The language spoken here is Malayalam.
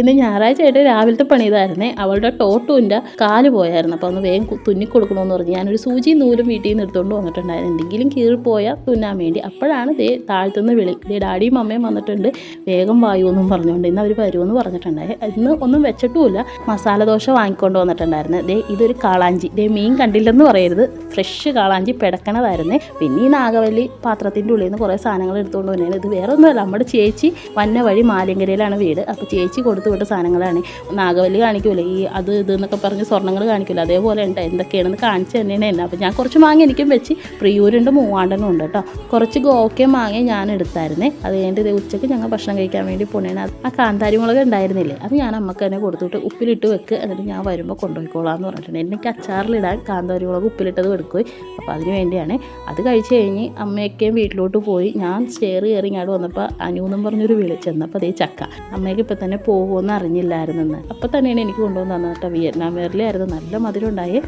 ഇന്ന് ഞായറാഴ്ച ആയിട്ട് രാവിലത്തെ പണി ഇതായിരുന്നേ. അവളുടെ ടോട്ടുവിൻ്റെ കാല് പോയായിരുന്നു. അപ്പോൾ ഒന്ന് വേഗം തുന്നിക്കൊടുക്കണമെന്ന് പറഞ്ഞ് ഞാനൊരു സൂചിയും നൂലും വീട്ടിൽ നിന്ന് എടുത്തുകൊണ്ട് വന്നിട്ടുണ്ടായിരുന്നു. എന്തെങ്കിലും കീറിപ്പോയാൽ തുന്നാൻ വേണ്ടി. അപ്പോഴാണ് താഴ്ത്തുനിന്ന് വിളി, ഡാഡിയും അമ്മയും വന്നിട്ടുണ്ട്, വേഗം വായുവെന്നും പറഞ്ഞുകൊണ്ട്. ഇന്ന് അവർ വരുമെന്ന് പറഞ്ഞിട്ടുണ്ടായി. ഇന്ന് ഒന്നും വെച്ചിട്ടുമില്ല. മസാല ദോശ വാങ്ങിക്കൊണ്ട് വന്നിട്ടുണ്ടായിരുന്നു. ഇതൊരു കാളാഞ്ചി. മീൻ കണ്ടില്ലെന്ന് പറയരുത്, ഫ്രഷ് കാളാഞ്ചി പിടക്കണതായിരുന്നേ. പിന്നെ ഈ നാഗവല്ലി പാത്രത്തിൻ്റെ ഉള്ളിൽ നിന്ന് കുറേ സാധനങ്ങൾ എടുത്തുകൊണ്ട് വന്നേനെ. ഇത് വേറെ ഒന്നുമല്ല, നമ്മുടെ ചേച്ചി വന്ന വഴി മാലിയങ്കരയിലാണ് വീട്. അപ്പോൾ ചേച്ചി കൊടുത്തു വിട്ട സാധനങ്ങളാണ്. നാഗവല്ലി കാണിക്കൂലേ, ഈ അത് ഇതെന്നൊക്കെ പറഞ്ഞ് സ്വർണ്ണങ്ങൾ കാണിക്കില്ല, അതേപോലെ ഉണ്ട്. എന്തൊക്കെയാണെന്ന് കാണിച്ച് തന്നെയാണ് എന്നെ. അപ്പോൾ ഞാൻ കുറച്ച് മാങ്ങ എനിക്കും വെച്ച്, പ്രിയൂരുണ്ട്, മൂവാണ്ടനും ഉണ്ട് കേട്ടോ. കുറച്ച് ഗോക്കയും മാങ്ങ ഞാൻ എടുത്തായിരുന്നേ. അത് കഴിഞ്ഞിട്ട് ഉച്ചയ്ക്ക് ഞങ്ങൾ ഭക്ഷണം കഴിക്കാൻ വേണ്ടി പോണേണ്. ആ കാന്താരി മുളക് ഉണ്ടായിരുന്നില്ലേ, അത് ഞാൻ അമ്മക്ക് തന്നെ കൊടുത്തുവിട്ട് ഉപ്പിലിട്ട് വെക്ക്, എന്നിട്ട് ഞാൻ വരുമ്പോൾ കൊണ്ടുപോയിക്കോളാം എന്ന് പറഞ്ഞിട്ടുണ്ട്. എനിക്ക് അച്ചാറിലിടാൻ കാന്താരി മുളക് ഉപ്പിലിട്ടത് എടുക്കുകയും. അപ്പോൾ അതിന് വേണ്ടിയാണ്. അത് കഴിച്ച് കഴിഞ്ഞ് അമ്മയൊക്കെയും വീട്ടിലോട്ട് പോയി. ഞാൻ സ്റ്റെയർ കയറി ഇങ്ങോട്ട് വന്നപ്പോൾ അനുവെന്നും പറഞ്ഞൊരു വിളി ചെന്നപ്പോൾ അതേ ചക്ക. അമ്മയ്ക്ക് ഇപ്പം തന്നെ പോകുമെന്ന് അറിഞ്ഞില്ലായിരുന്നെന്ന്. അപ്പോൾ തന്നെയാണ് എനിക്ക് കൊണ്ടുവന്ന് തന്നത് കേട്ടോ. വിയറ്റ്നാം വേറിലായിരുന്നു, നല്ല മധുരം ഉണ്ടായേ.